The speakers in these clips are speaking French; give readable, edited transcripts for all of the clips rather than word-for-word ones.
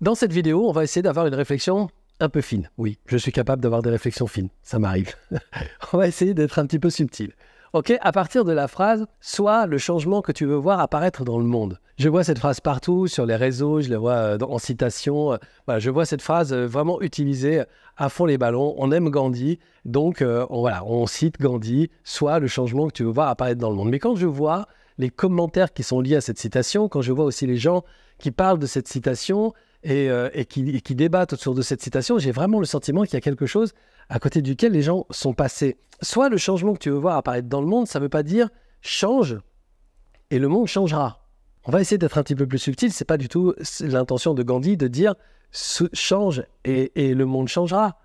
Dans cette vidéo, on va essayer d'avoir une réflexion un peu fine. Oui, je suis capable d'avoir des réflexions fines, ça m'arrive. On va essayer d'être un petit peu subtil. Ok, à partir de la phrase « Sois le changement que tu veux voir apparaître dans le monde ». Je vois cette phrase partout, sur les réseaux, je la vois en citation. Voilà, je vois cette phrase vraiment utilisée à fond les ballons. On aime Gandhi, donc on cite Gandhi « Sois le changement que tu veux voir apparaître dans le monde ». Mais quand je vois les commentaires qui sont liés à cette citation, quand je vois aussi les gens qui parlent de cette citation et qui débattent autour de cette citation, j'ai vraiment le sentiment qu'il y a quelque chose à côté duquel les gens sont passés. Soit le changement que tu veux voir apparaître dans le monde, ça ne veut pas dire change et le monde changera. On va essayer d'être un petit peu plus subtil, ce n'est pas du tout l'intention de Gandhi de dire change et le monde changera.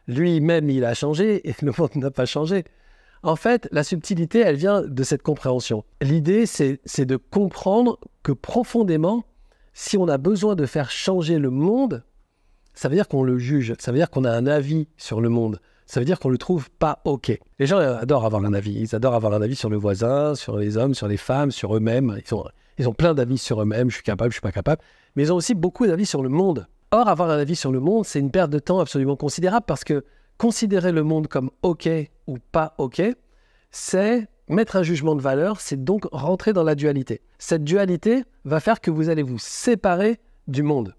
Lui-même, il a changé et le monde n'a pas changé. En fait, la subtilité, elle vient de cette compréhension. L'idée, c'est de comprendre que profondément, si on a besoin de faire changer le monde, ça veut dire qu'on le juge, ça veut dire qu'on a un avis sur le monde, ça veut dire qu'on ne le trouve pas OK. Les gens adorent avoir un avis, ils adorent avoir un avis sur le voisin, sur les hommes, sur les femmes, sur eux-mêmes. Ils ont plein d'avis sur eux-mêmes, je suis capable, je ne suis pas capable, mais ils ont aussi beaucoup d'avis sur le monde. Or, avoir un avis sur le monde, c'est une perte de temps absolument considérable parce que considérer le monde comme OK ou pas OK, c'est mettre un jugement de valeur, c'est donc rentrer dans la dualité. Cette dualité va faire que vous allez vous séparer du monde.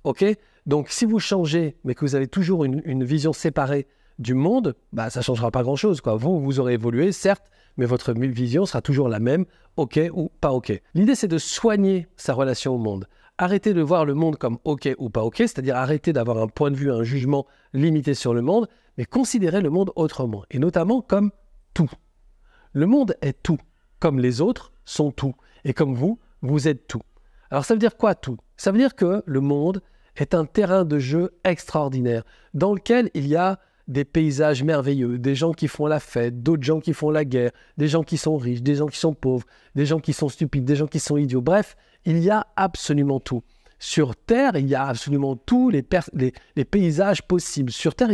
OK ? Donc, si vous changez, mais que vous avez toujours une vision séparée du monde, ça ne changera pas grand-chose, quoi. Vous aurez évolué, certes, mais votre vision sera toujours la même, OK ou pas OK. L'idée, c'est de soigner sa relation au monde. Arrêtez de voir le monde comme OK ou pas OK, c'est-à-dire arrêter d'avoir un point de vue, un jugement limité sur le monde, mais considérez le monde autrement, et notamment comme tout. Le monde est tout, comme les autres sont tout, et comme vous êtes tout. Alors, ça veut dire quoi tout ? Ça veut dire que le monde est un terrain de jeu extraordinaire dans lequel il y a des paysages merveilleux, des gens qui font la fête, d'autres gens qui font la guerre, des gens qui sont riches, des gens qui sont pauvres, des gens qui sont stupides, des gens qui sont idiots. Bref, il y a absolument tout. Sur Terre, il y a absolument tous les paysages possibles. Sur Terre,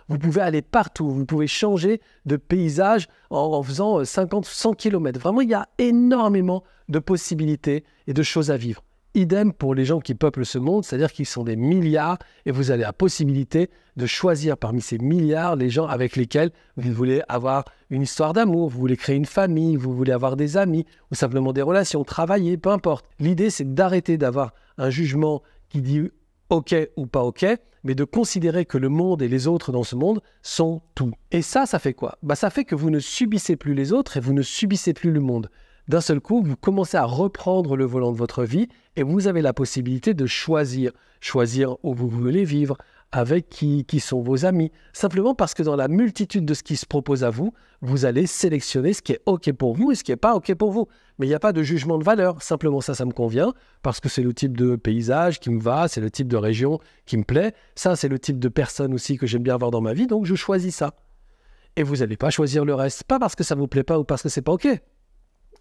vous pouvez aller partout, vous pouvez changer de paysage en faisant 50, 100 km. Vraiment, il y a énormément de possibilités et de choses à vivre. Idem pour les gens qui peuplent ce monde, c'est-à-dire qu'ils sont des milliards et vous avez la possibilité de choisir parmi ces milliards les gens avec lesquels vous voulez avoir une histoire d'amour, vous voulez créer une famille, vous voulez avoir des amis ou simplement des relations, travailler, peu importe. L'idée, c'est d'arrêter d'avoir un jugement qui dit OK ou pas OK, mais de considérer que le monde et les autres dans ce monde sont tout. Et ça fait quoi ? Ça fait que vous ne subissez plus les autres et vous ne subissez plus le monde. D'un seul coup, vous commencez à reprendre le volant de votre vie et vous avez la possibilité de choisir où vous voulez vivre, avec qui sont vos amis. Simplement parce que dans la multitude de ce qui se propose à vous, vous allez sélectionner ce qui est OK pour vous et ce qui n'est pas OK pour vous. Mais il n'y a pas de jugement de valeur. Simplement ça me convient parce que c'est le type de paysage qui me va, c'est le type de région qui me plaît. Ça, c'est le type de personne aussi que j'aime bien avoir dans ma vie, donc je choisis ça. Et vous n'allez pas choisir le reste. Pas parce que ça ne vous plaît pas ou parce que ce n'est pas OK.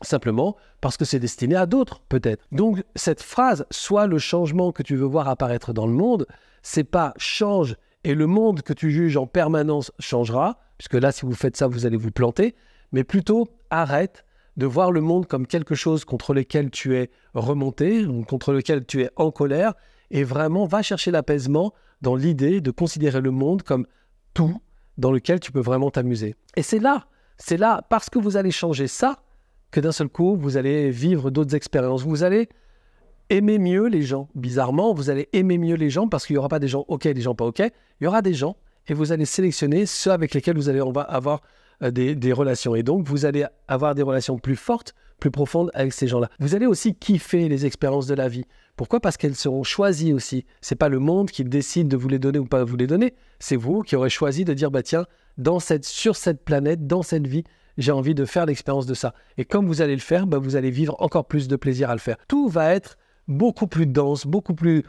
Simplement parce que c'est destiné à d'autres, peut-être. Donc, cette phrase « Sois le changement que tu veux voir apparaître dans le monde », c'est pas « change et le monde que tu juges en permanence changera », puisque là, si vous faites ça, vous allez vous planter, mais plutôt « Arrête de voir le monde comme quelque chose contre lequel tu es remonté, contre lequel tu es en colère, et vraiment va chercher l'apaisement dans l'idée de considérer le monde comme tout dans lequel tu peux vraiment t'amuser. » Et c'est là, parce que vous allez changer ça, que d'un seul coup, vous allez vivre d'autres expériences. Vous allez aimer mieux les gens. Bizarrement, vous allez aimer mieux les gens parce qu'il n'y aura pas des gens OK et des gens pas OK. Il y aura des gens et vous allez sélectionner ceux avec lesquels on va avoir des relations. Et donc, vous allez avoir des relations plus fortes, plus profondes avec ces gens-là. Vous allez aussi kiffer les expériences de la vie. Pourquoi ? Parce qu'elles seront choisies aussi. Ce n'est pas le monde qui décide de vous les donner ou pas vous les donner. C'est vous qui aurez choisi de dire, tiens, sur cette planète, dans cette vie, j'ai envie de faire l'expérience de ça. Et comme vous allez le faire, vous allez vivre encore plus de plaisir à le faire. Tout va être beaucoup plus dense, beaucoup plus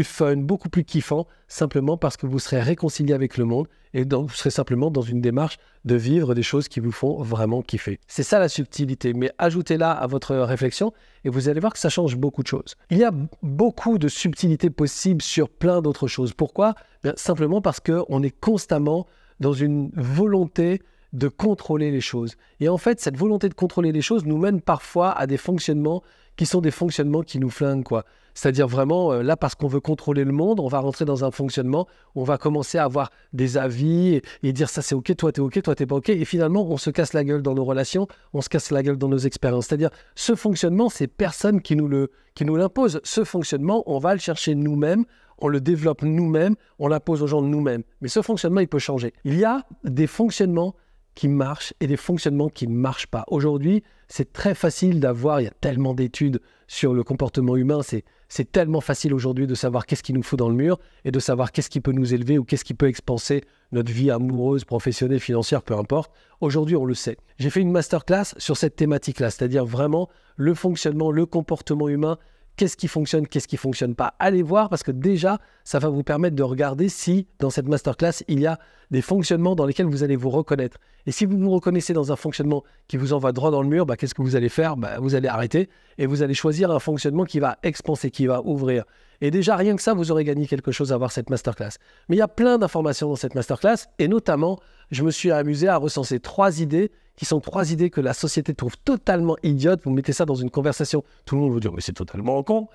fun, beaucoup plus kiffant, simplement parce que vous serez réconcilié avec le monde et donc vous serez simplement dans une démarche de vivre des choses qui vous font vraiment kiffer. C'est ça la subtilité, mais ajoutez-la à votre réflexion et vous allez voir que ça change beaucoup de choses. Il y a beaucoup de subtilités possibles sur plein d'autres choses. Pourquoi ? Simplement parce qu'on est constamment dans une volonté de contrôler les choses. Et en fait, cette volonté de contrôler les choses nous mène parfois à des fonctionnements qui sont des fonctionnements qui nous flinguent, quoi. C'est-à-dire vraiment, là, parce qu'on veut contrôler le monde, on va rentrer dans un fonctionnement où on va commencer à avoir des avis et dire ça c'est OK, toi t'es pas OK. Et finalement, on se casse la gueule dans nos relations, on se casse la gueule dans nos expériences. C'est-à-dire, ce fonctionnement, c'est personne qui nous l'impose. Ce fonctionnement, on va le chercher nous-mêmes, on le développe nous-mêmes, on l'impose aux gens nous-mêmes. Mais ce fonctionnement, il peut changer. Il y a des fonctionnements qui marchent et des fonctionnements qui ne marchent pas. Aujourd'hui, c'est très facile d'avoir, il y a tellement d'études sur le comportement humain, c'est tellement facile aujourd'hui de savoir qu'est-ce qui nous fout dans le mur et de savoir qu'est-ce qui peut nous élever ou qu'est-ce qui peut expanser notre vie amoureuse, professionnelle, financière, peu importe. Aujourd'hui, on le sait. J'ai fait une masterclass sur cette thématique-là, c'est-à-dire vraiment le fonctionnement, le comportement humain. Qu'est-ce qui fonctionne pas? Allez voir parce que déjà, ça va vous permettre de regarder si, dans cette masterclass, il y a des fonctionnements dans lesquels vous allez vous reconnaître. Et si vous vous reconnaissez dans un fonctionnement qui vous envoie droit dans le mur, qu'est-ce que vous allez faire? Vous allez arrêter et vous allez choisir un fonctionnement qui va expanser, qui va ouvrir. Et déjà, rien que ça, vous aurez gagné quelque chose à voir cette masterclass. Mais il y a plein d'informations dans cette masterclass et notamment, je me suis amusé à recenser 3 idées qui sont 3 idées que la société trouve totalement idiotes. Vous mettez ça dans une conversation, tout le monde vous dit « mais c'est totalement con ».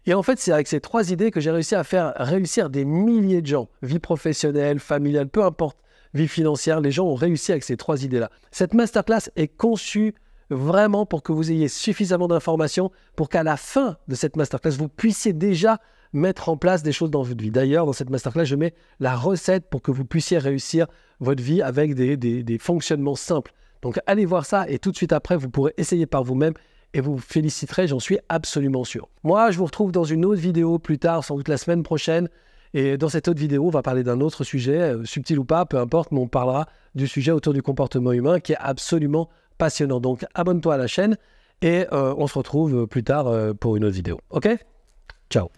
Et en fait, c'est avec ces 3 idées que j'ai réussi à faire réussir des milliers de gens. Vie professionnelle, familiale, peu importe, vie financière, les gens ont réussi avec ces 3 idées-là. Cette masterclass est conçue vraiment pour que vous ayez suffisamment d'informations pour qu'à la fin de cette masterclass, vous puissiez déjà mettre en place des choses dans votre vie. D'ailleurs, dans cette masterclass, je mets la recette pour que vous puissiez réussir votre vie avec des fonctionnements simples. Donc, allez voir ça et tout de suite après, vous pourrez essayer par vous-même et vous féliciterez, j'en suis absolument sûr. Moi, je vous retrouve dans une autre vidéo plus tard, sans doute la semaine prochaine. Et dans cette autre vidéo, on va parler d'un autre sujet, subtil ou pas, peu importe, mais on parlera du sujet autour du comportement humain qui est absolument passionnant. Donc, abonne-toi à la chaîne et on se retrouve plus tard pour une autre vidéo. OK? Ciao!